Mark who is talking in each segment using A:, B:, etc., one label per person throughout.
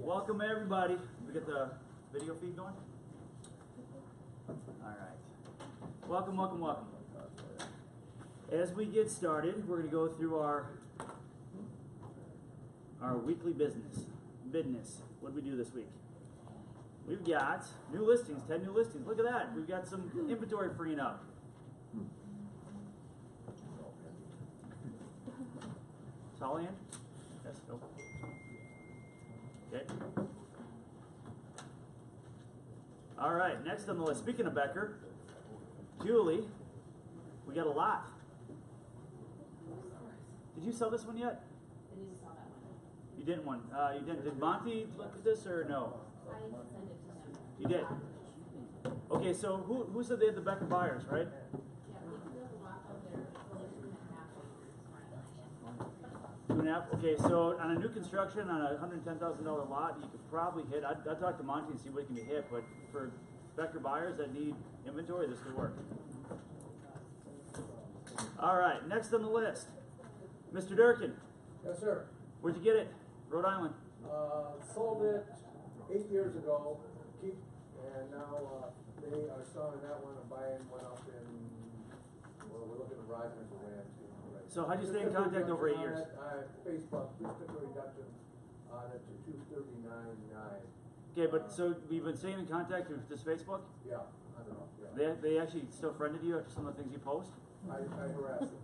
A: Welcome everybody. We got the video feed going? Alright. Welcome, welcome, welcome. As we get started, we're going to go through our weekly business. What did we do this week? We've got new listings, 10 new listings. Look at that. We've got some inventory freeing up. Is Holly in? Yes, no. Okay. All right, next on the list. Speaking of Becker, Julie, we got a lot. Did you sell this one yet?
B: I need to sell that one.
A: You didn't one. You didn't. Did Monty look at this or no?
B: I sent it to him.
A: You did. Okay, so who said they had the Becker buyers, right?
B: Yeah, we do have a lot out there. It's only 2.5 acres.
A: 2.5. Okay, so on a new construction on a $110,000 lot, you could probably hit. I'd talk to Monty and see what can be hit, but for Becker buyers that need inventory, this could work. All right, next on the list, Mr. Durkin.
C: Yes, sir.
A: Where'd you get it? Rhode Island.
C: Sold it 8 years ago, and now they are selling that one and buying one up in, well, we're looking at Rogers or Ramsey. Right.
A: So how'd you stay in contact over 8 years?
C: Facebook, we took a reduction on it to $239.9.
A: Okay, but so we've been staying in contact through just Facebook?
C: Yeah, I don't know. Yeah.
A: They actually still friended you after some of the things you post?
C: I harassed them.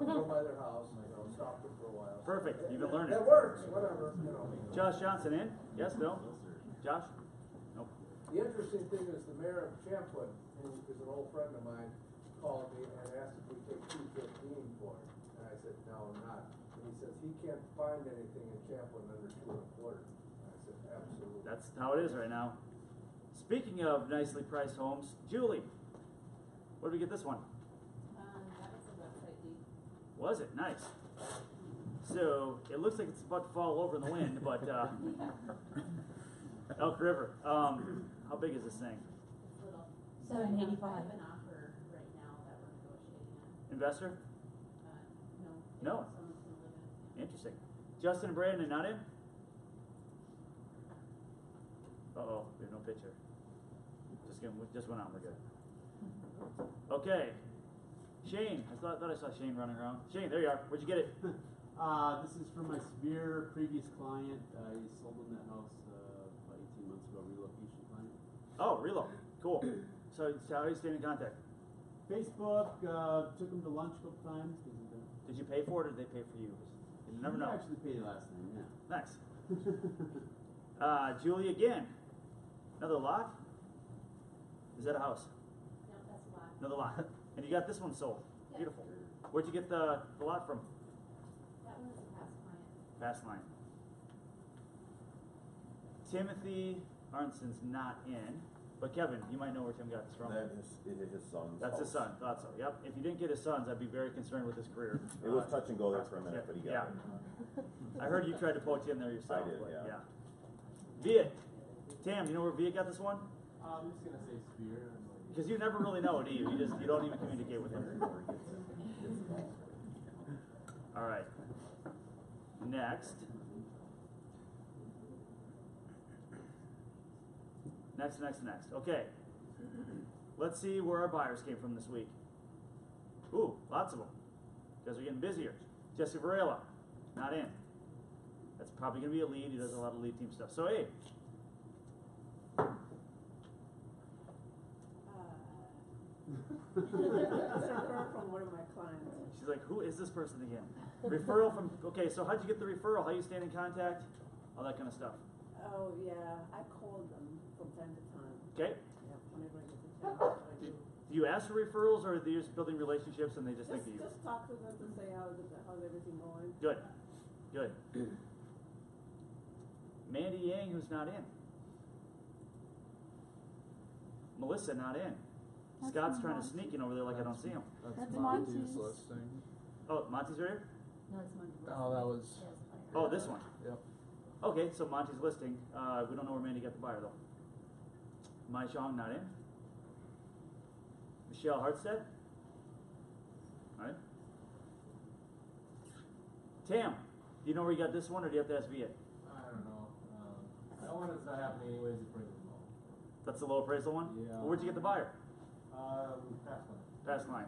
C: Go by their house, stalked them for a while.
A: Perfect, you've been learning.
C: That works, whatever,
A: Josh Johnson in? Yes, no? Josh? Nope.
C: The interesting thing is the mayor of Champlin, who is an old friend of mine, called me and asked if we take $215 for it. And I said, no, I'm not. And he says he can't find anything in Champlin under $2.25. And I said, absolutely.
A: That's how it is right now. Speaking of nicely priced homes, Julie, where did we get this one?
B: That was a website deed.
A: Was it? Nice. So, it looks like it's about to fall over in the wind, but, Elk River. How big is this thing?
B: It's little.
D: $785.
B: I have an offer right now that we're negotiating on.
A: Investor?
B: No.
A: No.
B: Someone's gonna live in it.
A: Interesting. Justin and Brandon not in? Uh-oh, we have no picture. Just went on, we're good. Okay. Shane, I thought I saw Shane running around. Shane, there you are. Where'd you get it?
E: This is from my severe previous client. I sold him that house about 18 months ago, relocation client.
A: Oh, Relo. Cool. So how are you staying in contact?
E: Facebook, took him to lunch a couple times.
A: Did you pay for it or did they pay for you? You never know.
E: He actually paid last time, yeah.
A: Nice. Julie again. Another lot? Is that a house?
B: No, that's a lot.
A: Another lot. And you got this one sold.
B: Yeah.
A: Beautiful. Where'd you get the lot from?
B: That one is a past client.
A: Fast line. Timothy Arnson's not in, but Kevin, you might know where Tim got this from.
F: That is his son's
A: That's his son. Thought so. Yep. If you didn't get his sons, I'd be very concerned with his career.
F: It was touch and go there for a minute, but he got it.
A: I heard you tried to poach in there yourself.
F: I did,
A: but
F: yeah.
A: Viet. Tam, you know where Viet got this one?
E: I'm just gonna say Spear.
A: Because you never really know, do you? You don't even communicate with him. All right. Next. Next. Okay. Let's see where our buyers came from this week. Ooh, lots of them. Because we're getting busier. Jesse Varela, not in. That's probably going to be a lead. He does a lot of lead team stuff. So, hey.
D: It's a referral from one of my clients.
A: She's like, who is this person again? Referral from, okay, so how'd you get the referral? How you staying in contact? All that kind of stuff.
D: Oh, yeah, I called them from time to time.
A: Okay?
D: Yeah, whenever I get the chance, I do.
A: Do you ask for referrals or are they just building relationships and they just think of you?
D: Just talk to them to say how's everything going.
A: Good. Mandy Yang, who's not in. Melissa, not in.
G: That's
A: Scott's
G: from
A: trying to
G: Monty.
A: sneak in over there like I don't see him.
G: That's
H: Monty's
G: Monty's.
H: listing.
A: Oh, Monty's right here?
B: No, it's Monday.
H: Oh, that was.
A: Oh, this one.
H: Yep.
A: Okay, so Monty's listing. We don't know where Mandy got the buyer though. Mai Xiong not in. Michelle Hartstead. All right. Tam, do you know where you got this one, or do you have to ask Viet?
E: I don't know.
G: one that's not happening anyways, it's pretty low.
A: That's the low appraisal one?
G: Yeah.
A: Well, where'd you get the buyer?
G: Past one.
A: Past line.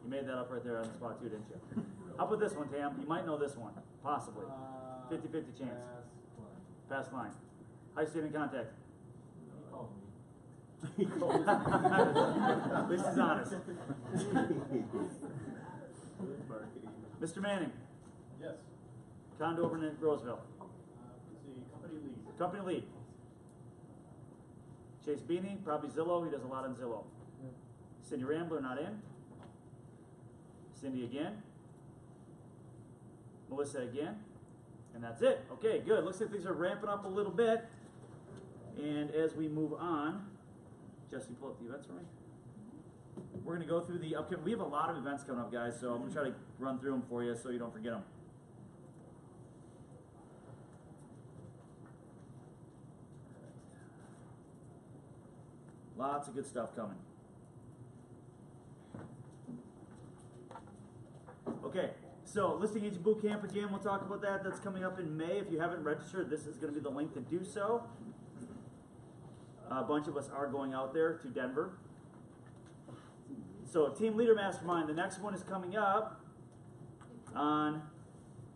A: You made that up right there on the spot too, didn't you? How about this one, Tam? You might know this one, possibly. 50-50 chance.
G: Past one.
A: Past line. How you stayed in contact?
G: He called me.
A: At least he's honest. Mr. Manning,
H: Yes.
A: condo over in Roseville.
H: Let's see, company lead.
A: Company lead. Chase Beanie, probably Zillow. He does a lot on Zillow. Cindy Rambler, not in. Cindy again. Melissa again. And that's it. Okay, good. Looks like things are ramping up a little bit. And as we move on, Jesse, pull up the events for me. We're going to go through the upcoming. We have a lot of events coming up, guys, so I'm going to try to run through them for you so you don't forget them. Lots of good stuff coming. Okay, so listing agent boot camp again, we'll talk about that. That's coming up in May. If you haven't registered, this is going to be the link to do so. A bunch of us are going out there to Denver. So Team Leader Mastermind, the next one is coming up on,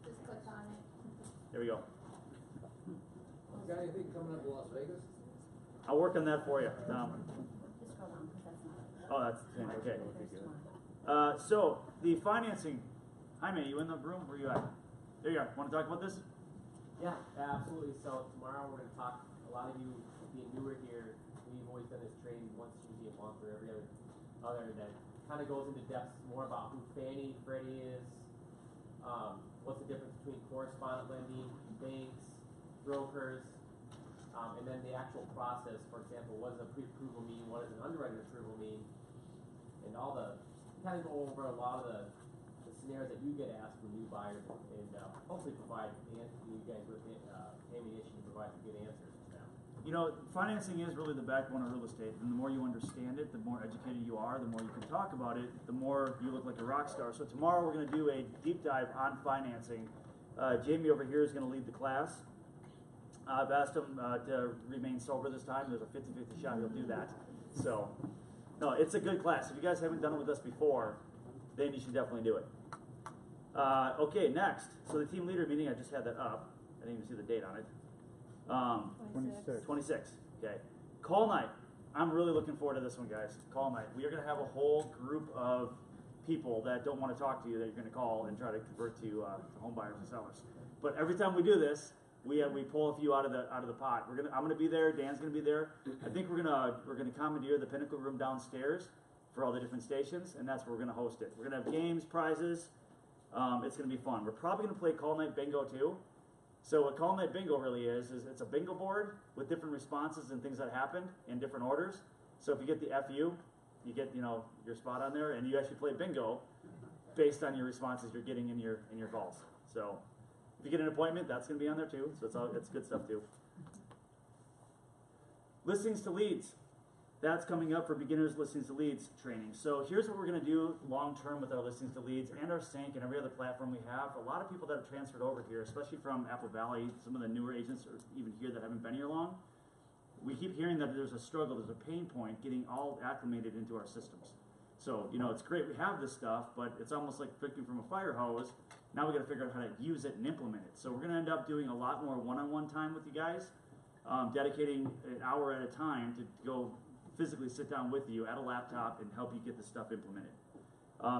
B: Just click on it.
A: there we go.
C: Got anything coming up in Las Vegas?
A: I'll work on that for you, Tom.
B: Just scroll down, because that's not.
A: Oh, that's the thing, okay.
B: There's one.
A: So the financing, Jaime, you in the room? Where you at? There you are. Want to talk about this?
I: Yeah, absolutely. So tomorrow we're going to talk, a lot of you being newer here, we've always done this training once usually a month or every other event. Kind of goes into depth more about who Fannie, Freddie is, what's the difference between correspondent lending, banks, brokers, and then the actual process. For example, what does a pre-approval mean? What does an underwriting approval mean? And all the, kind of go over a lot of the scenarios that you get asked when you buy and hopefully provide you guys with ammunition to provide good answers to them.
A: You know, financing is really the backbone of real estate, and the more you understand it, the more educated you are, the more you can talk about it, the more you look like a rock star. So tomorrow we're going to do a deep dive on financing. Jamie over here is going to lead the class. I've asked him to remain sober this time. There's a 50-50 shot he'll do that. So, no, it's a good class. If you guys haven't done it with us before, then you should definitely do it. Okay, next. So the team leader meeting, I just had that up. I didn't even see the date on it. 26. Okay. Call night. I'm really looking forward to this one, guys. Call night. We are going to have a whole group of people that don't want to talk to you that you're going to call and try to convert to home buyers and sellers. But every time we do this, we pull a few out of the pot. I'm going to be there. Dan's going to be there. I think we're going to commandeer the Pinnacle Room downstairs for all the different stations, and that's where we're going to host it. We're going to have games, prizes. It's going to be fun. We're probably going to play Call Night Bingo too. So what Call Night Bingo really is it's a bingo board with different responses and things that happened in different orders. So if you get the FU, you get your spot on there, and you actually play bingo based on your responses you're getting in your calls. So if you get an appointment, that's going to be on there too. So it's good stuff too. Listings to leads. That's coming up for beginners listings to leads training. So here's what we're going to do long term with our listings to leads and our sync and every other platform we have. A lot of people that have transferred over here, especially from Apple Valley, some of the newer agents or even here that haven't been here long, we keep hearing that there's a struggle, there's a pain point getting all acclimated into our systems. So, it's great we have this stuff, but it's almost like drinking from a fire hose. Now we got to figure out how to use it and implement it. So we're going to end up doing a lot more one-on-one time with you guys, dedicating an hour at a time to go physically sit down with you at a laptop and help you get this stuff implemented.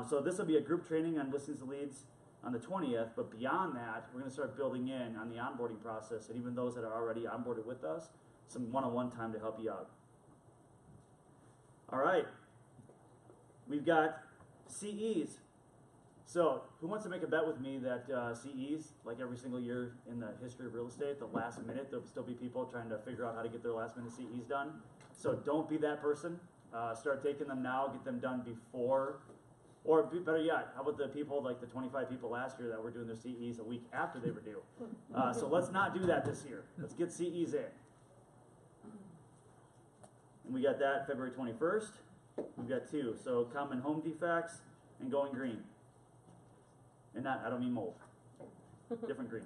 A: So this will be a group training on listings to leads on the 20th, but beyond that, we're going to start building in on the onboarding process, and even those that are already onboarded with us, some one-on-one time to help you out. All right. We've got CEs. So who wants to make a bet with me that CEs, like every single year in the history of real estate, the last minute, there'll still be people trying to figure out how to get their last minute CEs done. So don't be that person. Start taking them now, get them done before, or better yet, how about the people, like the 25 people last year that were doing their CEs a week after they were due. So let's not do that this year. Let's get CEs in. And we got that February 21st. We've got two. So common home defects and going green. And I don't mean mold. Different green.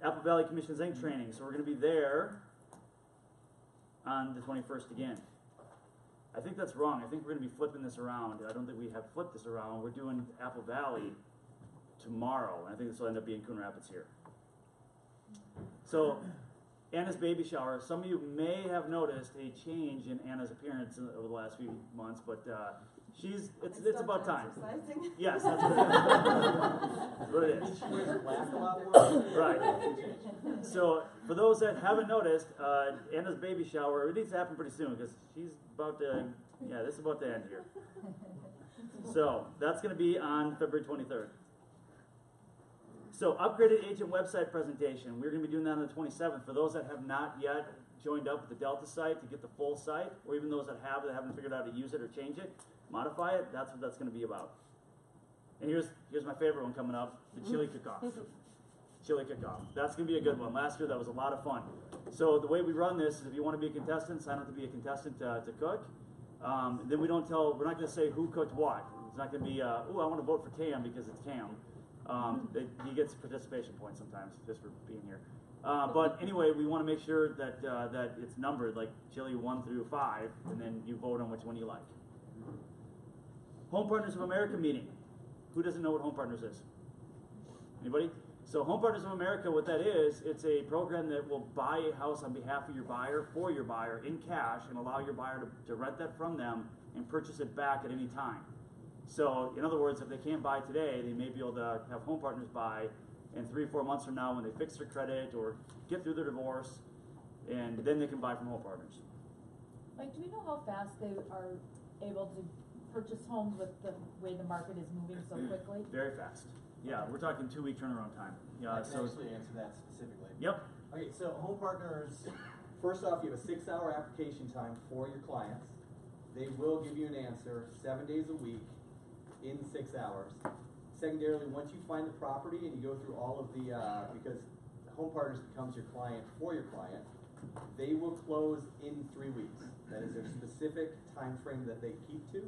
A: Apple Valley Commissions Inc. training. So we're going to be there on the 21st again. I think that's wrong. I think we're going to be flipping this around. I don't think we have flipped this around. We're doing Apple Valley tomorrow. And I think this will end up being Coon Rapids here. So, Anna's baby shower. Some of you may have noticed a change in Anna's appearance over the last few months, but it's about time.
D: Exercising.
A: Yes, that's what it is. That's what it is.
G: She wears her black a lot more.
A: Right. So, for those that haven't noticed, Anna's baby shower, it needs to happen pretty soon because she's about to, this is about to end here. So, that's going to be on February 23rd. So, upgraded agent website presentation. We're going to be doing that on the 27th. For those that have not yet joined up with the Delta site to get the full site, or even those that have that haven't figured out how to use it or change it, modify it, that's what that's going to be about. And here's my favorite one coming up, the chili cook-off. Chili cook-off. That's going to be a good one. Last year that was a lot of fun. So the way we run this is if you want to be a contestant, sign up to be a contestant to cook. Then we're not going to say who cooked what. It's not going to be, I want to vote for Cam because it's Cam. He gets participation points sometimes just for being here. But anyway, we want to make sure that that it's numbered, like chili 1 through 5, and then you vote on which one you like. Home Partners of America meeting. Who doesn't know what Home Partners is? Anybody? So Home Partners of America, what that is, it's a program that will buy a house on behalf of your buyer, for your buyer, in cash, and allow your buyer to rent that from them and purchase it back at any time. So, in other words, if they can't buy today, they may be able to have Home Partners buy, and 3 or 4 months from now when they fix their credit or get through their divorce, and then they can buy from Home Partners.
J: Like, do we know how fast they are able to purchase homes with the way the market is moving so quickly?
A: Very fast. Yeah, we're talking 2-week turnaround time. Yeah,
G: I can
A: so
G: actually answer that specifically.
A: yep.
G: Okay, so Home Partners, first off, you have a 6-hour application time for your clients. They will give you an answer 7 days a week in 6 hours. Secondarily, once you find the property and you go through all of the, because Home Partners becomes your client for your client, they will close in 3 weeks. That is their specific time frame that they keep to,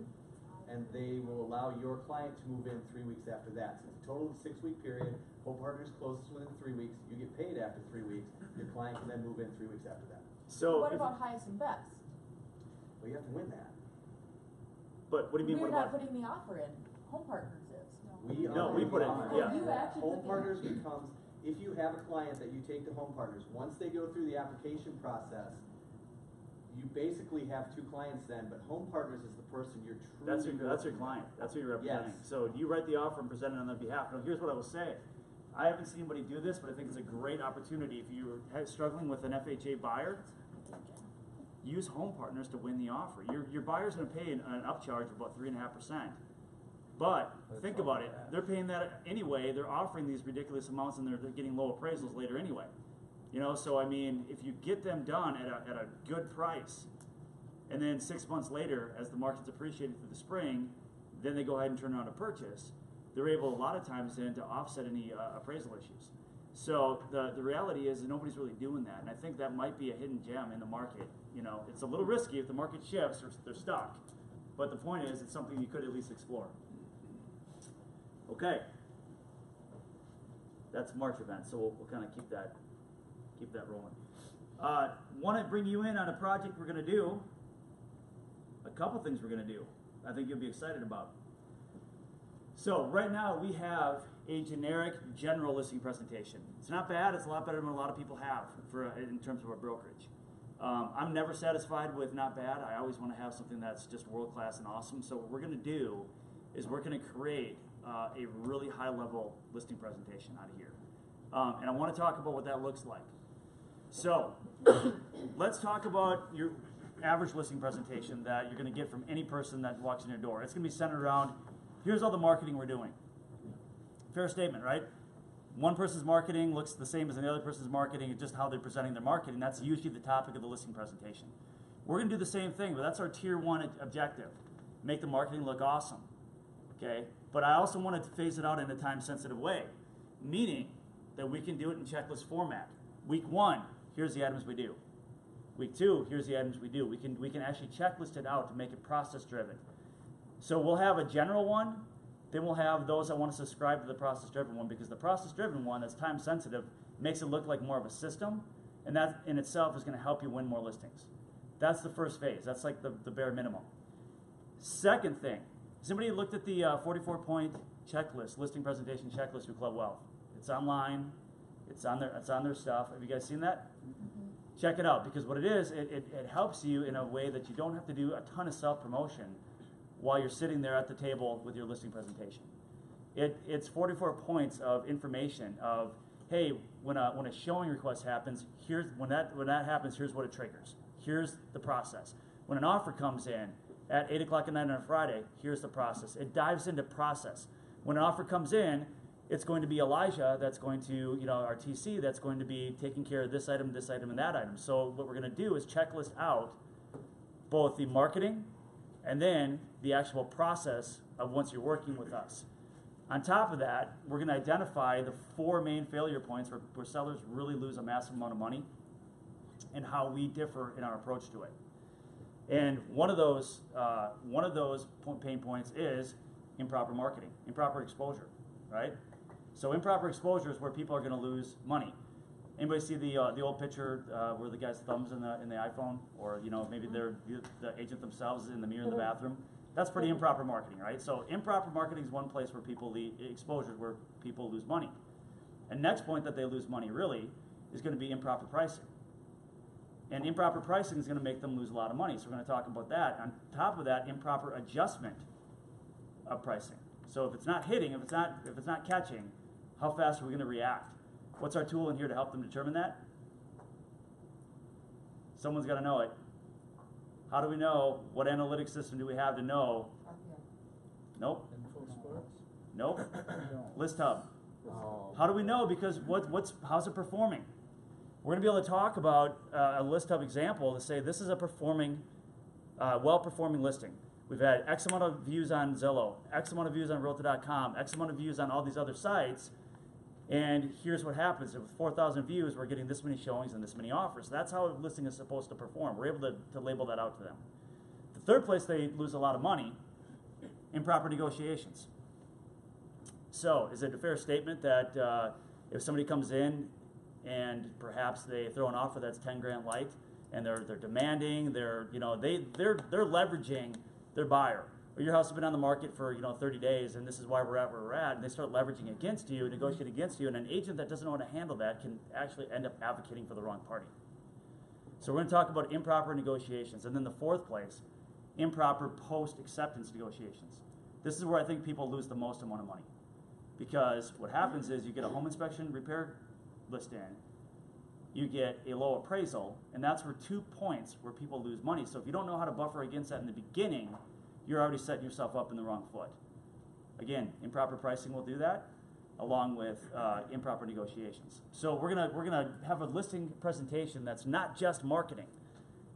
G: and they will allow your client to move in 3 weeks after that. So it's a total of a 6-week period. Home Partners closes within 3 weeks. You get paid after 3 weeks. Your client can then move in 3 weeks after that.
A: So
J: What about highest and best?
G: Well, you have to win that.
A: but what do you mean?
J: We're
A: What
J: not
A: about?
J: putting the offer in. Home Partners is.
A: No, we put it in, yeah.
J: You actually
G: Home
J: put the-
G: Partners becomes, if you have a client that you take to Home Partners, once they go through the application process, you basically have 2 clients then, but Home Partners is the person you're truly.
A: That's your
G: working
A: client.
G: with.
A: That's who you're representing.
G: Yes.
A: So you write the offer and present it on their behalf. Now, here's what I will say. I haven't seen anybody do this, but I think it's a great opportunity. If you're struggling with an FHA buyer, use Home Partners to win the offer. Your buyer's going to pay an upcharge of about 3.5%. But think about it. They're paying that anyway. They're offering these ridiculous amounts, and they're getting low appraisals later anyway. You know, so I mean, if you get them done at a good price, and then 6 months later, as the market's appreciated through the spring, then they go ahead and turn around a purchase. They're able a lot of times then to offset any appraisal issues. So the reality is that nobody's really doing that, and I think that might be a hidden gem in the market. You know, it's a little risky if the market shifts or they're stuck, but the point is it's something you could at least explore. Okay, that's March event, so we'll kind of keep that rolling. Want to bring you in on a project we're going to do. A couple things we're going to do. I think you'll be excited about. So right now we have a generic general listing presentation. It's not bad. It's a lot better than a lot of people have in terms of our brokerage. I'm never satisfied with not bad. I always want to have something that's just world class and awesome. So what we're going to do is we're going to create a really high level listing presentation out of here. And I want to talk about what that looks like. So let's talk about your average listing presentation that you're going to get from any person that walks in your door. It's going to be centered around, here's all the marketing we're doing. Fair statement, right? One person's marketing looks the same as the other person's marketing, it's just how they're presenting their marketing. That's usually the topic of the listing presentation. We're going to do the same thing, but that's our tier 1 objective. Make the marketing look awesome. Okay? But I also wanted to phase it out in a time-sensitive way, meaning that we can do it in checklist format. Week 1, here's the items we do. Week 2, here's the items we do. We can actually checklist it out to make it process-driven. So we'll have a general one, Then we'll have those that want to subscribe to the process-driven one, because the process-driven one that's time-sensitive makes it look like more of a system, and that in itself is going to help you win more listings. That's the first phase. That's like the bare minimum. Second thing, has anybody looked at the 44-point checklist, listing presentation checklist through Club Wealth? It's online. It's on their stuff. Have you guys seen that? Check it out, because what it is, it helps you in a way that you don't have to do a ton of self-promotion while you're sitting there at the table with your listing presentation. It's 44 points of information of, hey, when a showing request happens, when that happens, here's what it triggers. Here's the process. When an offer comes in at 8 o'clock at night on a Friday, here's the process. It dives into process. When an offer comes in, it's going to be Elijah that's going to, our TC, that's going to be taking care of this item, and that item. So what we're going to do is checklist out both the marketing and then the actual process of once you're working with us. On top of that, we're going to identify the 4 main failure points where sellers really lose a massive amount of money and how we differ in our approach to it. And one of those pain points is improper marketing, improper exposure, right? So improper exposure is where people are going to lose money. Anybody see the old picture where the guy's thumbs in the iPhone, or maybe they're the agent themselves is in the mirror in the bathroom? That's pretty improper marketing, right? So improper marketing is one place where people exposure where people lose money. And next point that they lose money really is going to be improper pricing. And improper pricing is going to make them lose a lot of money. So we're going to talk about that. On top of that, improper adjustment of pricing. So if it's not hitting, if it's not catching, how fast are we going to react? What's our tool in here to help them determine that? Someone's got to know it. How do we know? What analytics system do we have to know? Nope. Nope. List Hub. How do we know? Because how's it performing? We're going to be able to talk about a List Hub example to say this is a performing, well-performing listing. We've had X amount of views on Zillow, X amount of views on Realtor.com, X amount of views on all these other sites, and here's what happens. With 4,000 views, we're getting this many showings and this many offers. That's how a listing is supposed to perform. We're able to label that out to them. The third place they lose a lot of money, improper negotiations. So is it a fair statement that if somebody comes in and perhaps they throw an offer that's 10 grand light, and they're demanding, they're leveraging their buyer? Or your house has been on the market for 30 days, and this is why we're at where we're at, and they start leveraging against you, negotiating against you, and an agent that doesn't know how to handle that can actually end up advocating for the wrong party. So we're going to talk about improper negotiations. And then the fourth place, improper post-acceptance negotiations. This is where I think people lose the most amount of money. Because what happens is you get a home inspection repair list in, you get a low appraisal, and that's where 2 points where people lose money. So if you don't know how to buffer against that in the beginning, you're already setting yourself up in the wrong foot. Again, improper pricing will do that, along with improper negotiations. So we're gonna have a listing presentation that's not just marketing,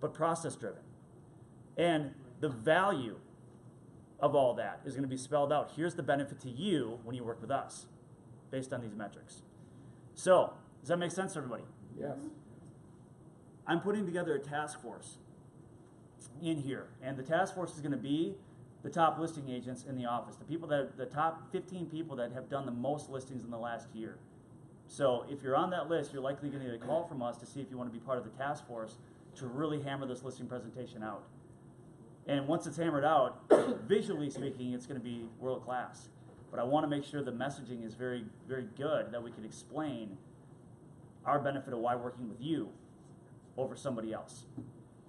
A: but process driven. And the value of all that is going to be spelled out. Here's the benefit to you when you work with us, based on these metrics. So does that make sense to everybody?
C: Yes.
A: I'm putting together a task force in here, and the task force is going to be the top listing agents in the office, the top 15 people that have done the most listings in the last year. So if you're on that list, you're likely going to get a call from us to see if you want to be part of the task force to really hammer this listing presentation out. And once it's hammered out, visually speaking, it's going to be world class. But I want to make sure the messaging is very, very good, that we can explain our benefit of why working with you over somebody else.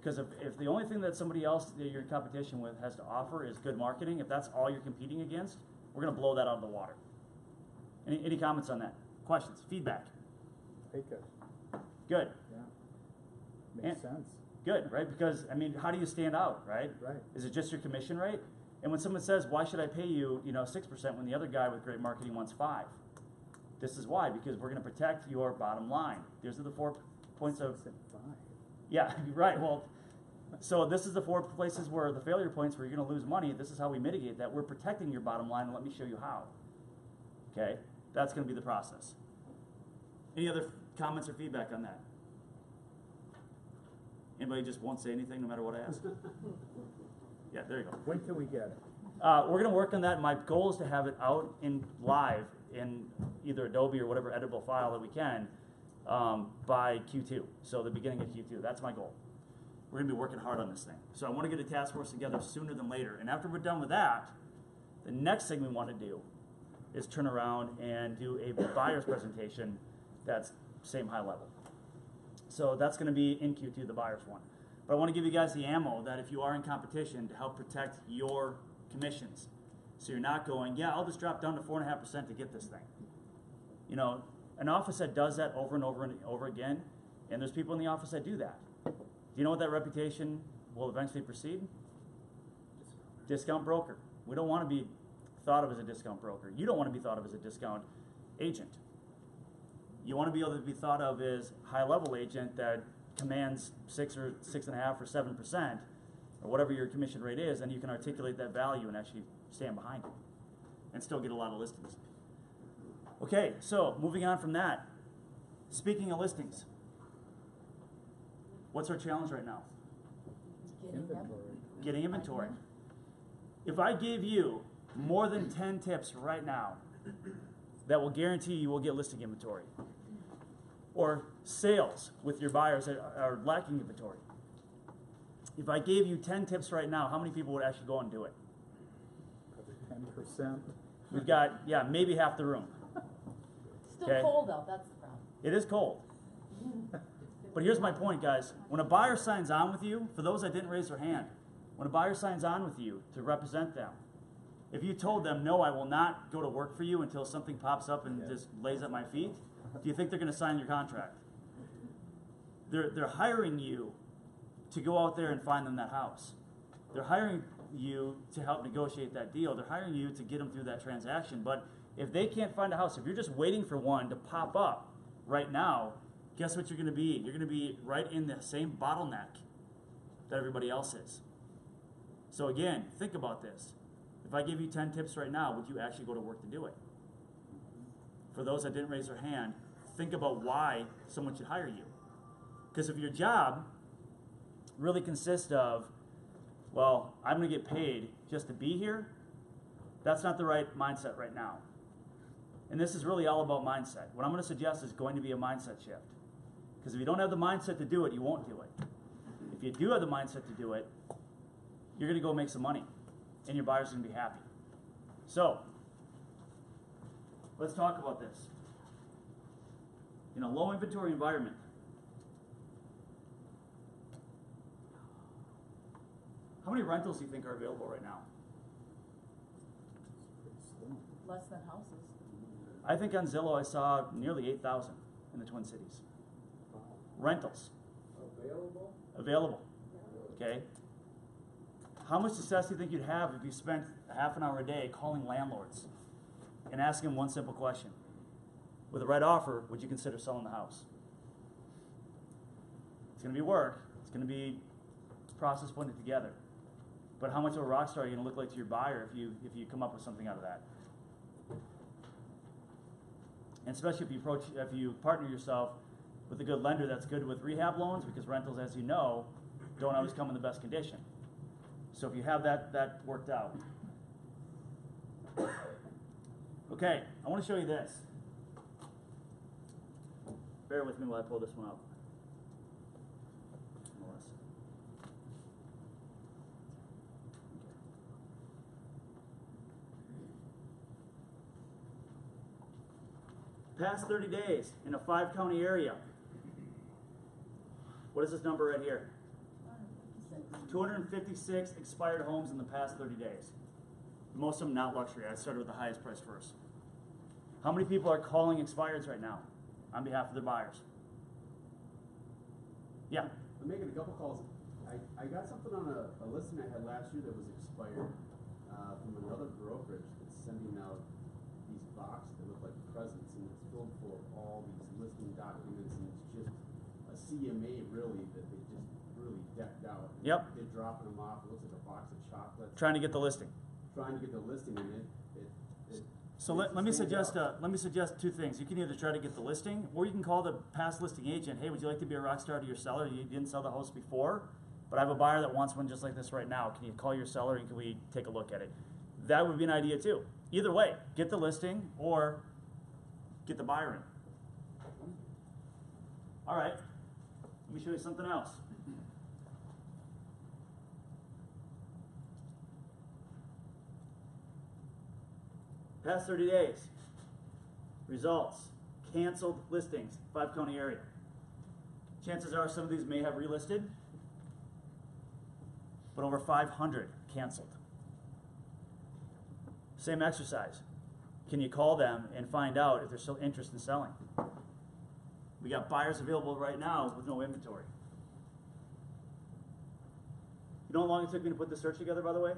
A: Because if the only thing that somebody else that you're in competition with has to offer is good marketing, if that's all you're competing against, we're going to blow that out of the water. Any comments on that? Questions? Feedback?
K: Take it.
A: Good.
K: Yeah. Makes sense.
A: Good, right? Because, I mean, how do you stand out, right?
K: Right.
A: Is it just your commission rate? And when someone says, why should I pay you, 6% when the other guy with great marketing wants 5%? This is why, because we're going to protect your bottom line. These are the 4 points of...
K: 5.
A: Yeah, right. Well, so this is the 4 places where the failure points where you're going to lose money. This is how we mitigate that. We're protecting your bottom line, and let me show you how. Okay? That's going to be the process. Any other comments or feedback on that? Anybody just won't say anything no matter what I ask? Yeah, there you go.
K: When can we get it?
A: We're gonna work on that. My goal is to have it out in live in either Adobe or whatever editable file that we can by Q2. So the beginning of Q2. That's my goal. We're gonna be working hard on this thing. So I want to get a task force together sooner than later. And after we're done with that, the next thing we want to do is turn around and do a buyer's presentation that's same high level. So that's going to be in Q2, the buyer's one. But I want to give you guys the ammo that if you are in competition to help protect your commissions. So you're not going, yeah, I'll just drop down to 4.5% to get this thing. You know, an office that does that over and over and over again, and there's people in the office that do that. Do you know what that reputation will eventually precede? Discount broker. We don't want to be thought of as a discount broker. You don't want to be thought of as a discount agent. You want to be able to be thought of as high-level agent that commands 6 or 6.5 or 7%, or whatever your commission rate is, and you can articulate that value and actually stand behind it, and still get a lot of listings. Okay, so moving on from that, speaking of listings, what's our challenge right now? Getting inventory. If I gave you more than 10 tips right now that will guarantee you will get listing inventory, or sales with your buyers that are lacking inventory, if I gave you 10 tips right now, how many people would actually go and do it?
K: Probably 10%.
A: We've got, yeah, maybe half the room.
J: Still
A: Okay.
J: cold out, that's the problem.
A: It is cold. But here's my point, guys. When a buyer signs on with you, for those that didn't raise their hand, when a buyer signs on with you to represent them, if you told them, no, I will not go to work for you until something pops up and just lays at my feet, do you think they're going to sign your contract? They're hiring you to go out there and find them that house. They're hiring you to help negotiate that deal. They're hiring you to get them through that transaction. But if they can't find a house, if you're just waiting for one to pop up right now, guess what you're going to be? You're going to be right in the same bottleneck that everybody else is. So again, think about this. If I give you 10 tips right now, would you actually go to work to do it? For those that didn't raise their hand, think about why someone should hire you. Because if your job really consists of, well, I'm going to get paid just to be here, that's not the right mindset right now. And this is really all about mindset. What I'm going to suggest is going to be a mindset shift. Because if you don't have the mindset to do it, you won't do it. If you do have the mindset to do it, you're going to go make some money, and your buyer's going to be happy. So, let's talk about this. In a low inventory environment, how many rentals do you think are available right now?
J: Less than houses.
A: I think on Zillow I saw nearly 8,000 in the Twin Cities. Rentals. Available. Okay. How much success do you think you'd have if you spent half an hour a day calling landlords and asking them one simple question? With the right offer, would you consider selling the house? It's going to be work. It's going to be process putting it together. But how much of a rock star are you going to look like to your buyer if you come up with something out of that? And especially if you partner yourself with a good lender that's good with rehab loans, because rentals, as you know, don't always come in the best condition. So if you have that worked out. Okay, I want to show you this. Bear with me while I pull this one up. Past 30 days in a 5-county area. What is this number right here? 256 expired homes in the past 30 days. Most of them not luxury. I started with the highest price first. How many people are calling expireds right now on behalf of their buyers? Yeah.
E: I'm making a couple calls. I got something on a listing I had last year that was expired from another brokerage that's sending out these boxes that look like presents, and it's filled full of all these listing documents, and it's just a CMA really that they just really decked out.
A: Yep.
E: They're dropping them off. It looks like a box of chocolates.
A: Trying to get the listing.
E: Trying to get the listing in it.
A: So let me suggest 2 things. You can either try to get the listing, or you can call the past listing agent. Hey, would you like to be a rock star to your seller? You didn't sell the house before, but I have a buyer that wants one just like this right now. Can you call your seller and can we take a look at it? that would be an idea too. Either way, get the listing or get the buyer in. All right, let me show you something else. Past 30 days, results, canceled listings, 5-county area. Chances are some of these may have relisted, but over 500 canceled. Same exercise. Can you call them and find out if they're still interested in selling? We got buyers available right now with no inventory. You know how long it took me to put the search together, by the way?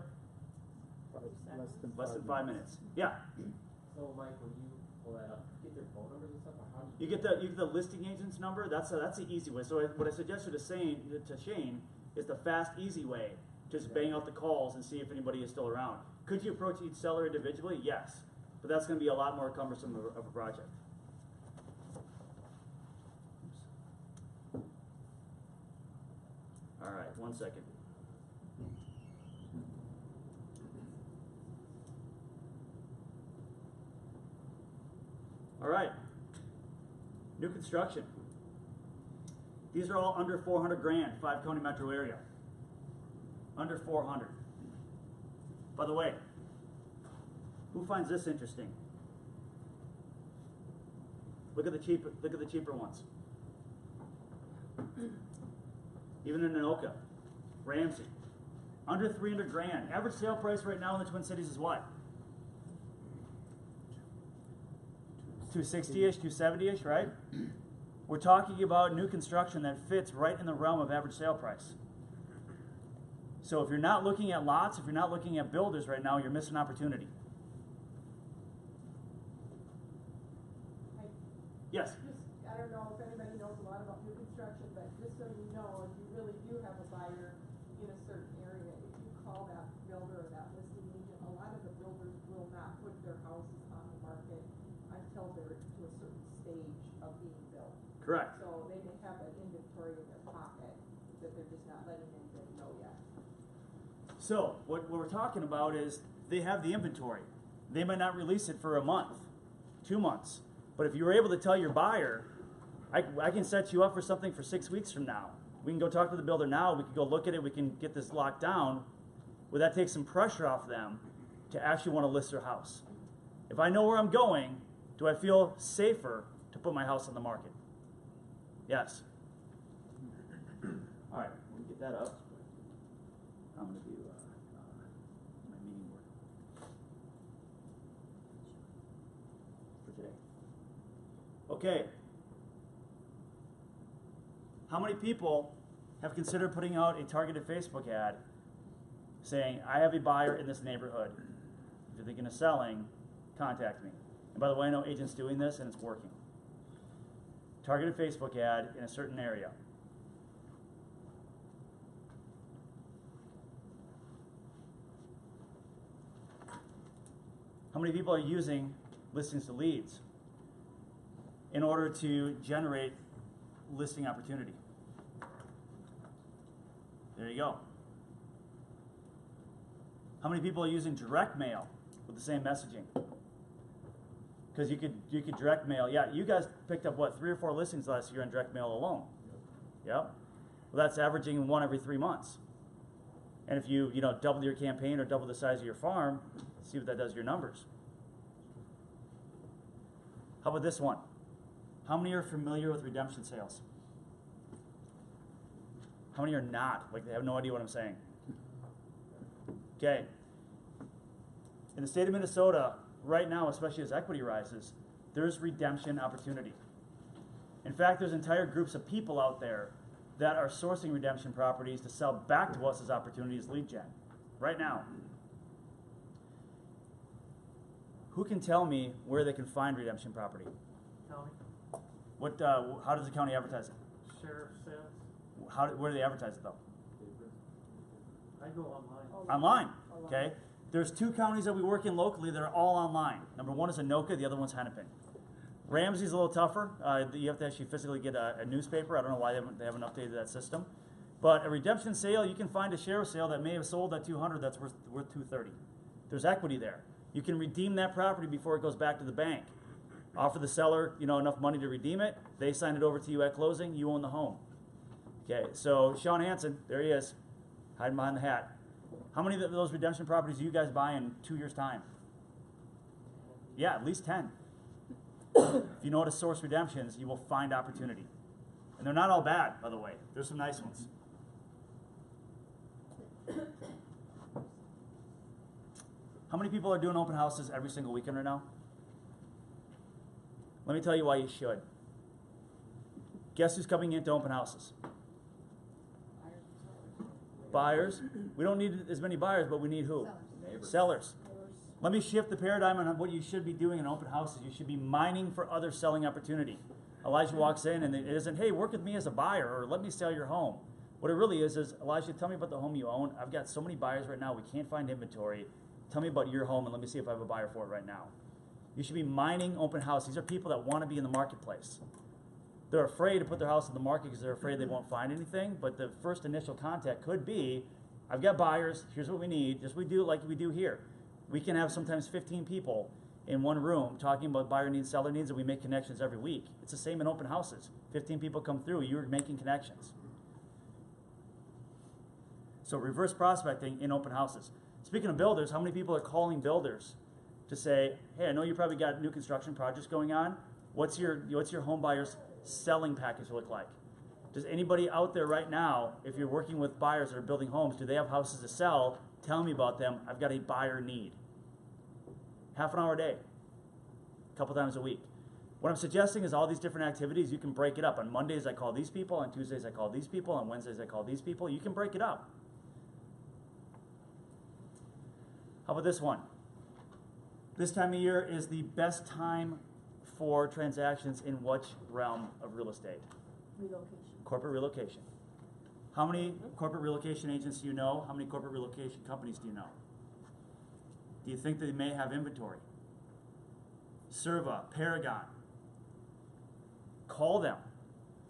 A: Less than 5 minutes. Yeah.
I: So Mike, when you pull that up, get their phone numbers and stuff, or how do
A: You get the listing agent's number. That's the easy way. So what I suggested to Shane is the fast, easy way. Just bang out the calls and see if anybody is still around. Could you approach each seller individually? Yes, but that's going to be a lot more cumbersome of a project. All right, 1 second. All right, new construction. These are all under 400 grand, 5-county metro area. Under 400. By the way, who finds this interesting? Look at the cheaper ones. Even in Anoka, Ramsey, under 300 grand. Average sale price right now in the Twin Cities is what? 260-ish, 270-ish, right? We're talking about new construction that fits right in the realm of average sale price. So if you're not looking at lots, if you're not looking at builders right now, you're missing opportunity. Yes?
D: I don't know if anybody knows a lot about new construction, but just so you know, if you really do have a buyer in a certain area, if you call that builder or that listing agent, a lot of the builders will not put their houses on the market until they're to a certain stage of being built.
A: Correct.
D: So they may have an inventory in their pocket that they're just not letting anybody know yet.
A: So what we're talking about is they have the inventory. They might not release it for a month, 2 months. But if you were able to tell your buyer, I can set you up for something for 6 weeks from now. We can go talk to the builder now. We can go look at it. We can get this locked down. Well, that takes some pressure off them to actually want to list their house. If I know where I'm going, do I feel safer to put my house on the market? Yes. All right, let me get that up. I'm going to do my meeting work for today. Okay. How many people have considered putting out a targeted Facebook ad saying, I have a buyer in this neighborhood. If you're thinking of selling, contact me. And by the way, I know agents doing this and it's working. Targeted Facebook ad in a certain area. How many people are using listings to leads in order to generate listing opportunity? There you go. How many people are using direct mail with the same messaging? Because you could direct mail. Yeah, you guys picked up what, 3 or 4 listings last year on direct mail alone. Yep. Well, that's averaging 1 every 3 months. And if you double your campaign or double the size of your farm, see what that does to your numbers. How about this one? How many are familiar with redemption sales? How many are not? Like they have no idea what I'm saying. Okay. In the state of Minnesota, right now, especially as equity rises, there's redemption opportunity. In fact, there's entire groups of people out there that are sourcing redemption properties to sell back to us as opportunities lead gen. Right now. Who can tell me where they can find redemption property?
H: County,
A: What? How does the county advertise it?
H: sheriff says,
A: Where do they advertise it though?
H: I go online.
A: Online. Okay. There's 2 counties that we work in locally that are all online. Number 1 is Anoka, the other one's Hennepin. Ramsey's a little tougher. You have to actually physically get a newspaper. I don't know why they haven't updated that system. But a redemption sale, you can find a sheriff sale that may have sold at 200 that's worth 230. There's equity there. You can redeem that property before it goes back to the bank. Offer the seller, enough money to redeem it. They sign it over to you at closing. You own the home. Okay, so Sean Hansen, there he is, hiding behind the hat. How many of those redemption properties do you guys buy in 2 years' time? Yeah, at least 10. If you know how to source redemptions, you will find opportunity. And they're not all bad, by the way. There's some nice ones. How many people are doing open houses every single weekend right now? Let me tell you why you should. Guess who's coming into open houses? Buyers. We don't need as many buyers, but we need who? Sellers. Let me shift the paradigm on what you should be doing in open houses. You should be mining for other selling opportunity. Elijah walks in and it isn't, hey, work with me as a buyer or let me sell your home. What it really is Elijah, tell me about the home you own. I've got so many buyers right now, we can't find inventory. Tell me about your home and let me see if I have a buyer for it right now. You should be mining open house. These are people that want to be in the marketplace. They're afraid to put their house in the market because they're afraid they won't find anything, but the first initial contact could be, I've got buyers, here's what we need, just we do it like we do here. We can have sometimes 15 people in one room talking about buyer needs, seller needs, and we make connections every week. It's the same in open houses. 15 people come through, you're making connections. So reverse prospecting in open houses. Speaking of builders, how many people are calling builders to say, hey, I know you probably got new construction projects going on. What's your home buyer's selling package look like? Does anybody out there right now, if you're working with buyers that are building homes, do they have houses to sell? Tell me about them. I've got a buyer need. Half an hour a day, a couple times a week. What I'm suggesting is all these different activities, you can break it up. On Mondays, I call these people. On Tuesdays, I call these people. On Wednesdays, I call these people. You can break it up. How about this one? This time of year is the best time for transactions in which realm of real estate?
J: Relocation.
A: Corporate relocation. How many corporate relocation agents do you know? How many corporate relocation companies do you know? Do you think they may have inventory? Serva, Paragon. Call them.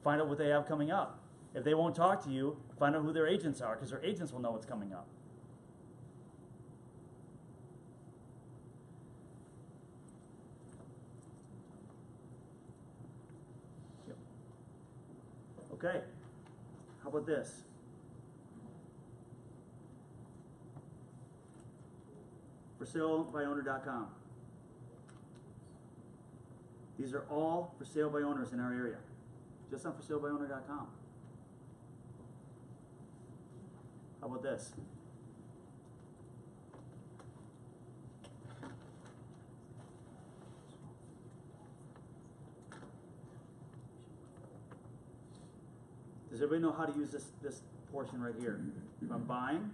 A: Find out what they have coming up. If they won't talk to you, find out who their agents are, because their agents will know what's coming up. Okay, how about this? ForSaleByOwner.com. These are all for sale by owners in our area, just on ForSaleByOwner.com. How about this? Does everybody know how to use this portion right here? From buying,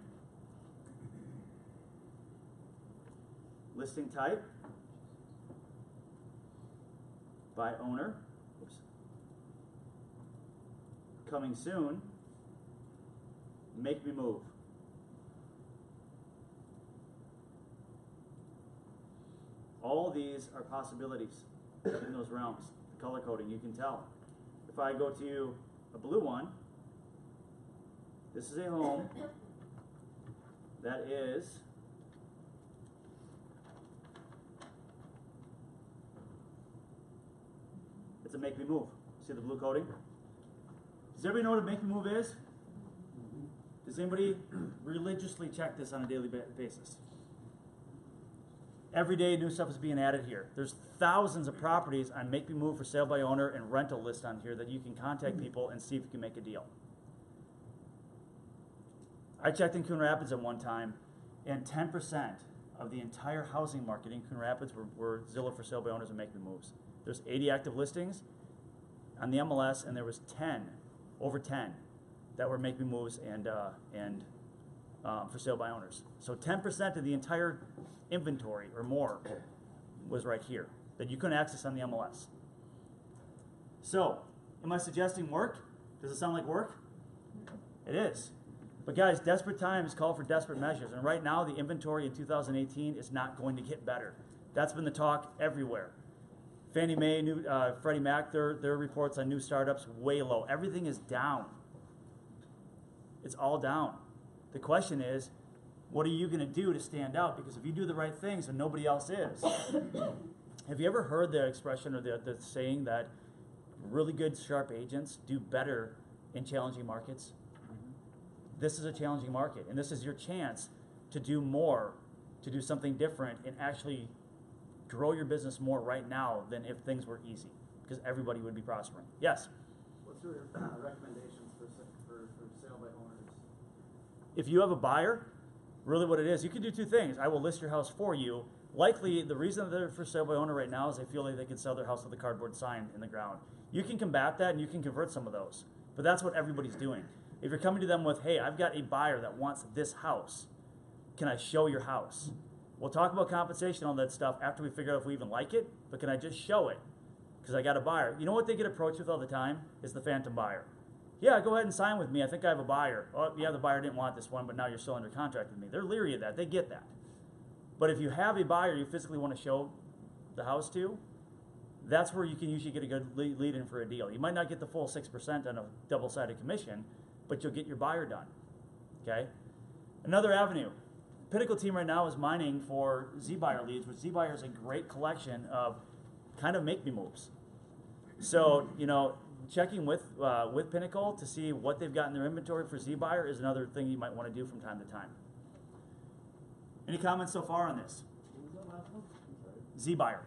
A: listing type, by owner, oops, coming soon, make me move. All these are possibilities in those realms. The color coding, you can tell. If I go to a blue one, this is a home that is it's a make me move. See the blue coating? Does everybody know what a make me move is? Does anybody religiously check this on a daily basis? Every day new stuff is being added here. There's thousands of properties on Make Me Move for sale by owner and rental list on here that you can contact people and see if you can make a deal. I checked in Coon Rapids at one time, and 10% of the entire housing market in Coon Rapids were Zillow for sale by owners and Make Me Moves. There's 80 active listings on the MLS, and there was 10, over 10, that were Make Me Moves and for sale by owners. So 10% of the entire inventory or more was right here that you couldn't access on the MLS. So, am I suggesting work? Does it sound like work? It is. But guys, desperate times call for desperate measures, and right now the inventory in 2018 is not going to get better. That's been the talk everywhere. Fannie Mae, Freddie Mac, their reports on new startups way low. Everything is down. It's all down. The question is, What are you going to do to stand out? Because if you do the right things and nobody else is. Have you ever heard the expression or the saying that really good, sharp agents do better in challenging markets? This is a challenging market, and this is your chance to do more, to do something different, and actually grow your business more right now than if things were easy, because everybody would be prospering. Yes?
E: What's your recommendations for sale by owners?
A: If you have a buyer, really what it is, you can do two things. I will list your house for you. Likely, the reason they're for sale by owner right now is they feel like they can sell their house with a cardboard sign in the ground. You can combat that and you can convert some of those. But that's what everybody's doing. If you're coming to them with, hey, I've got a buyer that wants this house, can I show your house? We'll talk about compensation, all that stuff after we figure out if we even like it, but can I just show it? Because I got a buyer. You know what they get approached with all the time? Is the phantom buyer. Yeah, go ahead and sign with me. I think I have a buyer. Oh, yeah, the buyer didn't want this one, but now you're still under contract with me. They're leery of that. They get that. But if you have a buyer you physically want to show the house to, that's where you can usually get a good lead in for a deal. You might not get the full 6% on a double-sided commission, but you'll get your buyer done. Okay? Another avenue. Pinnacle team right now is mining for Z-Buyer leads, which Z-Buyer is a great collection of kind of make-me moves. So, you know, checking with Pinnacle to see what they've got in their inventory for Z-Buyer is another thing you might want to do from time to time. Any comments so far on this? Z-Buyer.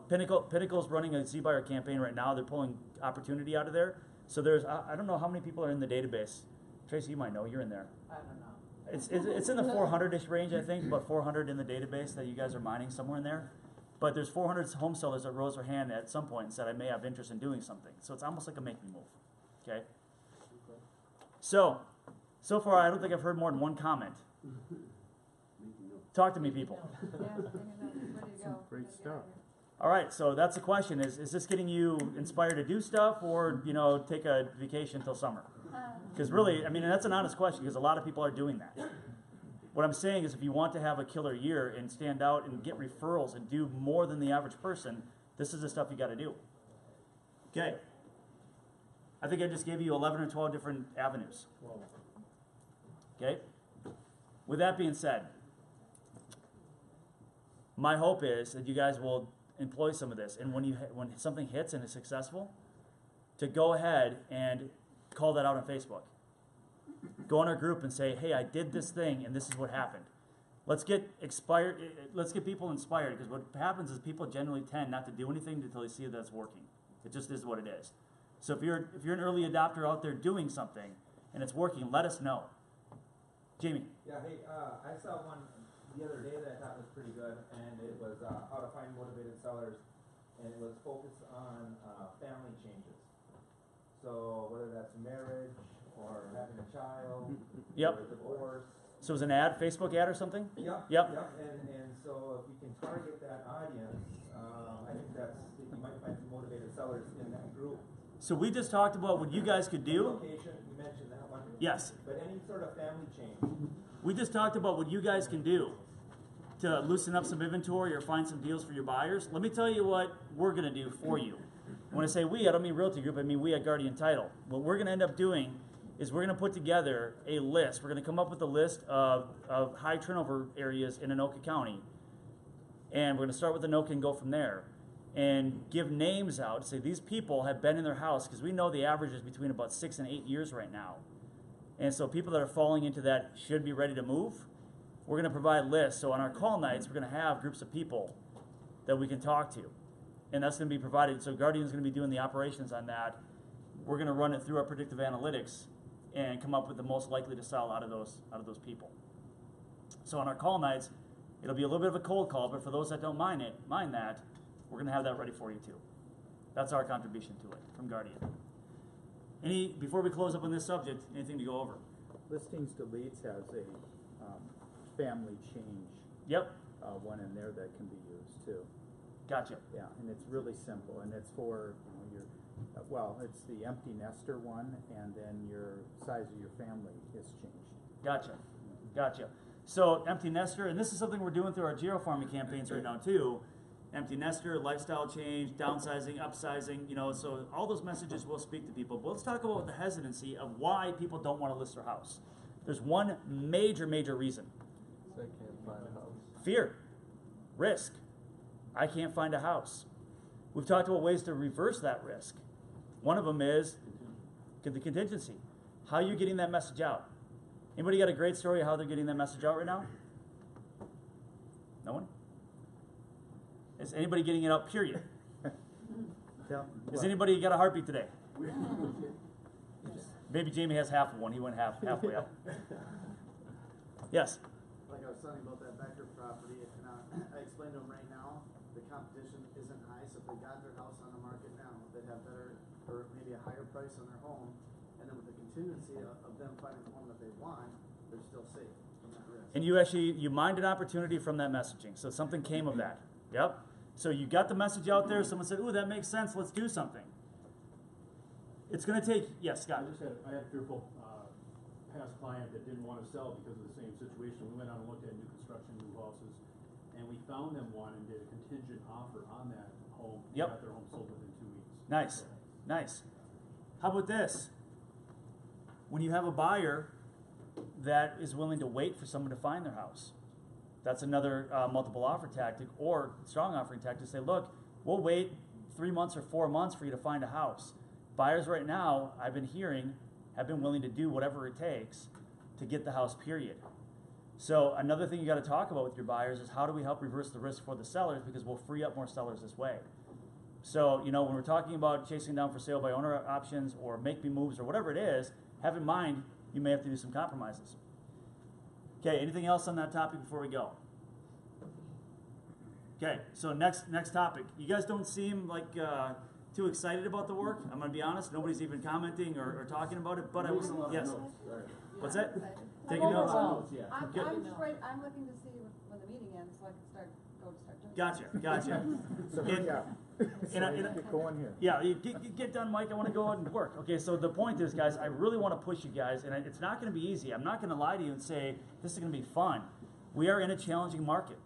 A: Pinnacle's running a Z-Buyer campaign right now. They're pulling opportunity out of there. So there's, I don't know how many people are in the database. Tracy, you might know. You're in there.
J: I don't know.
A: It's in the 400-ish range, I think, about 400 in the database that you guys are mining, somewhere in there. But there's 400 home sellers that rose their hand at some point and said, I may have interest in doing something. So it's almost like a make-me move. Okay? So far, I don't think I've heard more than one comment. Talk to me, people.
K: Great stuff.
A: All right, so that's the question. Is this getting you inspired to do stuff or, you know, take a vacation till summer? Because really, I mean, that's an honest question because a lot of people are doing that. What I'm saying is if you want to have a killer year and stand out and get referrals and do more than the average person, this is the stuff you got to do. Okay. I think I just gave you 11 or 12 different avenues. Okay. With that being said, my hope is that you guys will employ some of this, and when something hits and is successful, to go ahead and call that out on Facebook. Go in our group and say, hey, I did this thing and this is what happened. Let's get people inspired, because what happens is people generally tend not to do anything until they see that it's working. It just is what it is. So if you're an early adopter out there doing something and it's working, let us know. Jamie.
L: Yeah, hey, I saw one the other day that I thought was pretty good, and it was how to find motivated sellers, and it was focused on family changes. So whether that's marriage or having a child,
A: Yep.
L: or divorce.
A: So it was an ad, Facebook ad or something?
L: Yep.
A: Yep.
L: And so if you can target that audience, I think you might find some motivated sellers in that group.
A: So we just talked about what you guys could do.
L: Location, you mentioned that one.
A: Yes.
L: But any sort of family change.
A: We just talked about what you guys can do to loosen up some inventory or find some deals for your buyers. Let me tell you what we're going to do for you. When I say we, I don't mean Realty Group, I mean we at Guardian Title. What we're going to end up doing is we're going to put together a list. We're going to come up with a list of high turnover areas in Anoka County. And we're going to start with Anoka and go from there. And give names out, say these people have been in their house, because we know the average is between about 6 and 8 years right now. And so people that are falling into that should be ready to move. We're going to provide lists. So on our call nights, we're going to have groups of people that we can talk to. And that's going to be provided. So Guardian's going to be doing the operations on that. We're going to run it through our predictive analytics and come up with the most likely to sell out of those people. So on our call nights, it'll be a little bit of a cold call, but for those that don't mind that, we're going to have that ready for you too. That's our contribution to it from Guardian. Before we close up on this subject, anything to go over?
K: Listings to Leads has a family change.
A: Yep.
K: One in there that can be used too.
A: Gotcha.
K: Yeah, and it's really simple, and it's for your, it's the empty nester one, and then your size of your family is changed.
A: Gotcha. Gotcha. So empty nester, and this is something we're doing through our geo farming campaigns right now too. Empty nester, lifestyle change, downsizing, upsizing, so all those messages will speak to people. But let's talk about the hesitancy of why people don't want to list their house. There's one major reason.
C: I can't find a house.
A: Fear, risk. I can't find a house. We've talked about ways to reverse that risk. One of them is the contingency. How are you getting that message out? Anybody got a great story of how they're getting that message out right now? No one? Is anybody getting it out, period? Has anybody got a heartbeat today? Maybe Jamie has half of one. He went halfway up. Yes?
M: Like I was telling you about that Becker property, and I explained to them right now, the competition isn't high, so if they got their house on the market now, they'd have better, or maybe a higher price on their home, and then with the contingency of them finding the home that they want, they're still safe from that risk.
A: And you mined an opportunity from that messaging. So something came of that. Yep. So you got the message out there. Someone said, ooh, that makes sense. Let's do something. It's going to take, yes, Scott.
N: I had a fearful past client that didn't want to sell because of the same situation. We went out and looked at new construction, new houses, and we found them one and did a contingent offer on that home. And
A: Yep.
N: got their home sold within 2 weeks.
A: Nice. Nice. How about this? When you have a buyer that is willing to wait for someone to find their house, that's another multiple offer tactic or strong offering tactic. Say, look, we'll wait 3 months or 4 months for you to find a house. Buyers right now, I've been hearing, have been willing to do whatever it takes to get the house, period. So another thing you got to talk about with your buyers is how do we help reverse the risk for the sellers, because we'll free up more sellers this way. So, you know, when we're talking about chasing down for sale by owner options or make me moves or whatever it is, have in mind you may have to do some compromises. Okay, anything else on that topic before we go? Okay, so next topic. You guys don't seem like too excited about the work. I'm going to be honest. Nobody's even commenting or talking about it. But I was, yes. What's that? Taking notes.
B: I'm
A: Good.
B: I'm looking to see when the meeting ends so I can start doing
A: Gotcha.
K: So, get going here.
A: Yeah, you get done, Mike. I want to go out and work. Okay, so the point is, guys, I really want to push you guys, and it's not going to be easy. I'm not going to lie to you and say this is going to be fun. We are in a challenging market.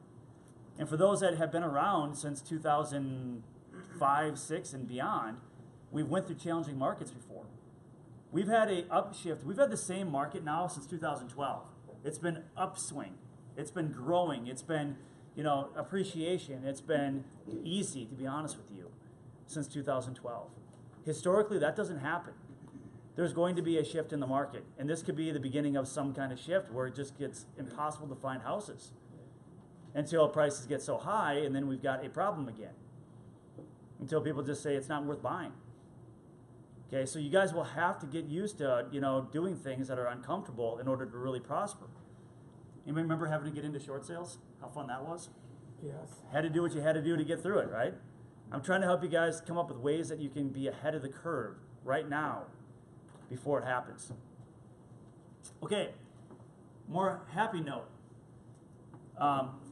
A: And for those that have been around since 2005, 6, and beyond, we've went through challenging markets before. We've had a upshift. We've had the same market now since 2012. It's been upswing. It's been growing. It's been, you know, appreciation. It's been easy, to be honest with you, since 2012. Historically, that doesn't happen. There's going to be a shift in the market, and this could be the beginning of some kind of shift where it just gets impossible to find houses until prices get so high, and then we've got a problem again. Until people just say it's not worth buying. Okay, so you guys will have to get used to, you know, doing things that are uncomfortable in order to really prosper. Anybody remember having to get into short sales? How fun that was?
K: Yes.
A: Had to do what you had to do to get through it, right? I'm trying to help you guys come up with ways that you can be ahead of the curve right now before it happens. Okay, more happy note.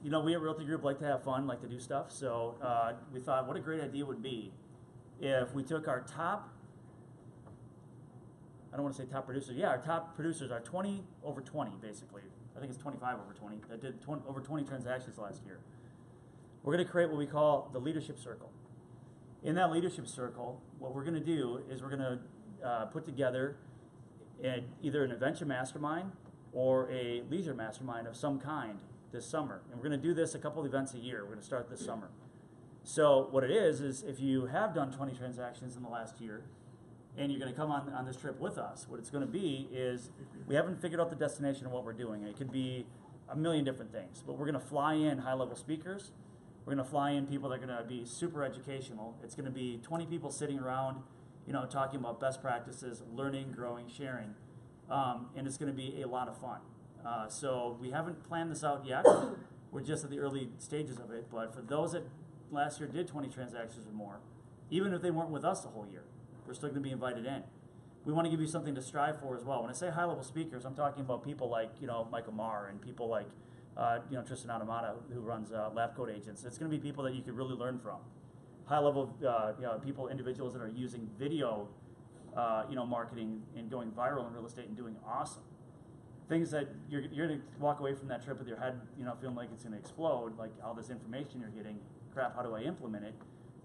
A: You know, we at Realty Group like to have fun, like to do stuff, so we thought what a great idea would be if we took our top, I don't want to say top producers, yeah, our top producers, our 20 over 20 basically. I think it's 25 over 20, that did over 20 transactions last year. We're going to create what we call the leadership circle. In that leadership circle, what we're going to do is we're going to put together either an adventure mastermind or a leisure mastermind of some kind this summer. And we're going to do this a couple of events a year. We're going to start this summer. So what it is if you have done 20 transactions in the last year and you're going to come on this trip with us, what it's going to be is we haven't figured out the destination of what we're doing. It could be a million different things, but we're going to fly in high-level speakers. We're going to fly in people that are going to be super educational. It's going to be 20 people sitting around, you know, talking about best practices, learning, growing, sharing, and it's going to be a lot of fun. So we haven't planned this out yet. We're just at the early stages of it, but for those that last year did 20 transactions or more, even if they weren't with us the whole year, we're still going to be invited in. We want to give you something to strive for as well. When I say high-level speakers, I'm talking about people like, you know, Michael Marr and people like, you know, Tristan Adamata, who runs Lab Coat Agents. It's going to be people that you could really learn from. High-level, you know, people, individuals that are using video, you know, marketing and going viral in real estate and doing awesome. Things that you're going to walk away from that trip with your head, you know, feeling like it's going to explode, like all this information you're getting. Crap, how do I implement it?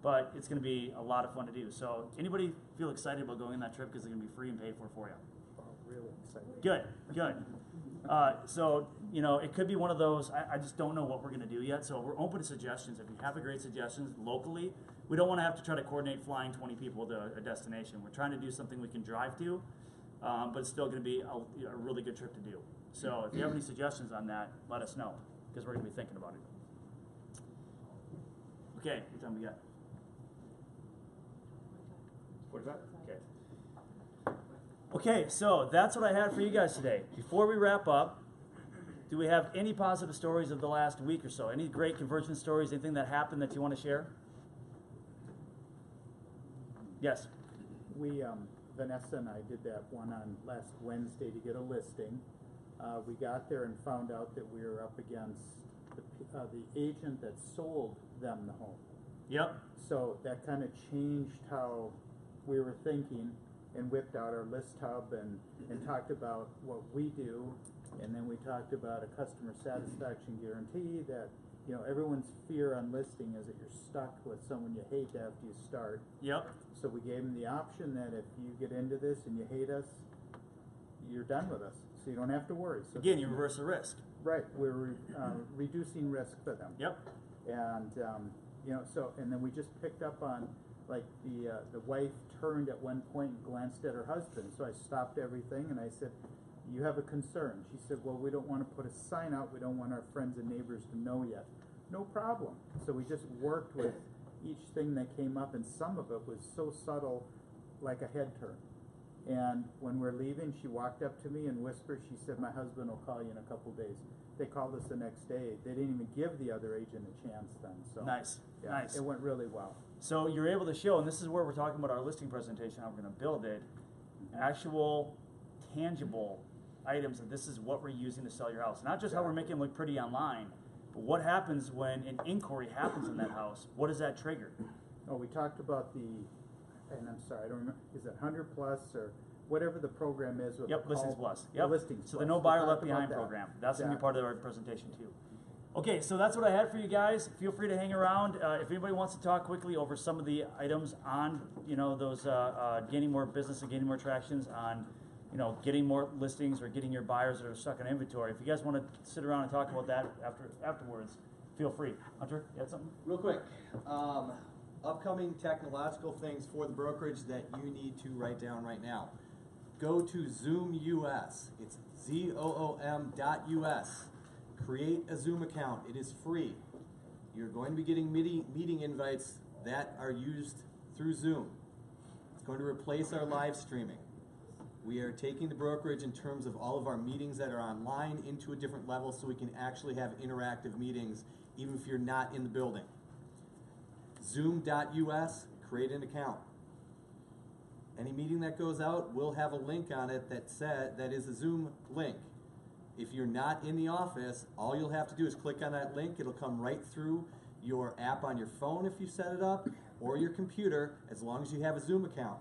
A: But it's going to be a lot of fun to do. So anybody feel excited about going on that trip because it's going to be free and paid for you?
K: Oh, really excited.
A: Good, good. So, you know, it could be one of those, I just don't know what we're gonna do yet, so we're open to suggestions. If you have a great suggestions locally, we don't wanna have to try to coordinate flying 20 people to a destination. We're trying to do something we can drive to, but it's still gonna be a really good trip to do. So if you have any suggestions on that, let us know, because we're gonna be thinking about it. Okay, what time we got? 45? Okay. Okay, so that's what I had for you guys today. Before we wrap up, do we have any positive stories of the last week or so? Any great conversion stories, anything that happened that you want to share? Yes.
K: We, Vanessa and I did that one on last Wednesday to get a listing. We got there and found out that we were up against the agent that sold them the home.
A: Yep.
K: So that kind of changed how we were thinking, and whipped out our list hub and talked about what we do, and then we talked about a customer satisfaction guarantee that, you know, everyone's fear on listing is that you're stuck with someone you hate after you start.
A: Yep.
K: So we gave them the option that if you get into this and you hate us, you're done with us, so you don't have to worry. So
A: again, you reverse the risk.
K: Right, we're reducing risk for them.
A: Yep.
K: And you know, so, and then we just picked up on, like, the wife turned at one point and glanced at her husband. So I stopped everything and I said, "You have a concern." She said, "Well, we don't want to put a sign out. We don't want our friends and neighbors to know yet." No problem. So we just worked with each thing that came up, and some of it was so subtle, like a head turn. And when we're leaving, she walked up to me and whispered, she said, "My husband will call you in a couple days." They called us the next day. They didn't even give the other agent a chance then. So
A: Nice,
K: yeah,
A: nice.
K: It went really well.
A: So you're able to show, and this is where we're talking about our listing presentation, how we're going to build it, actual, tangible items that this is what we're using to sell your house. Not just how we're making it look pretty online, but what happens when an inquiry happens in that house. What does that trigger?
K: Oh, we talked about and I'm sorry, I don't remember, is it 100 plus or whatever the program is? With
A: Yep, Listings Plus. Yep.
K: Listings
A: So
K: Plus.
A: the No
K: We
A: Buyer
K: talked
A: Left
K: about
A: Behind
K: that.
A: program. That's going to be
K: Exactly.
A: part of our presentation too. Okay, so that's what I had for you guys. Feel free to hang around. If anybody wants to talk quickly over some of the items on, you know, those gaining more business and gaining more tractions on, you know, getting more listings or getting your buyers that are stuck in inventory. If you guys want to sit around and talk about that afterwards, feel free. Hunter, you had something?
G: Real quick, upcoming technological things for the brokerage that you need to write down right now. Go to Zoom US. It's ZOOM.us. Create a Zoom account. It is free. You're going to be getting meeting invites that are used through Zoom. It's going to replace our live streaming. We are taking the brokerage in terms of all of our meetings that are online into a different level so we can actually have interactive meetings even if you're not in the building. Zoom.us, create an account. Any meeting that goes out will have a link on it that is a Zoom link. If you're not in the office, all you'll have to do is click on that link. It'll come right through your app on your phone if you set it up, or your computer, as long as you have a Zoom account.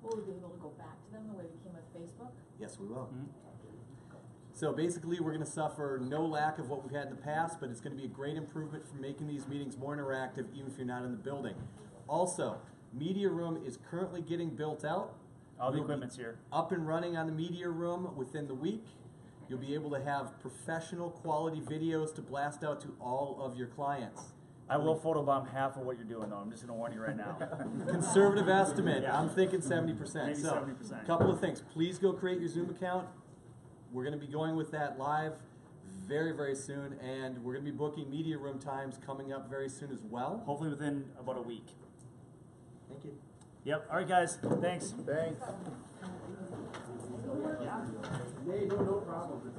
J: Will we be able to go back to them the way we came with Facebook?
G: Yes, we will. So basically, we're going to suffer no lack of what we've had in the past, but it's going to be a great improvement for making these meetings more interactive, even if you're not in the building. Also, Media Room is currently getting built out.
A: All the equipment's here.
G: Up and running on the Media Room within the week. You'll be able to have professional quality videos to blast out to all of your clients.
A: I will photobomb half of what you're doing, though. I'm just going to warn you right now.
G: Conservative estimate.
A: Yeah.
G: I'm thinking 70%.
A: Maybe
G: so,
A: 70%.
G: a couple of things. Please go create your Zoom account. We're going to be going with that live very, very soon, and we're going to be booking Media Room times coming up very soon as well.
A: Hopefully within about a week.
G: Thank you.
A: Yep. All right, guys. Thanks.
K: Thanks.
E: Hey, no problem. It's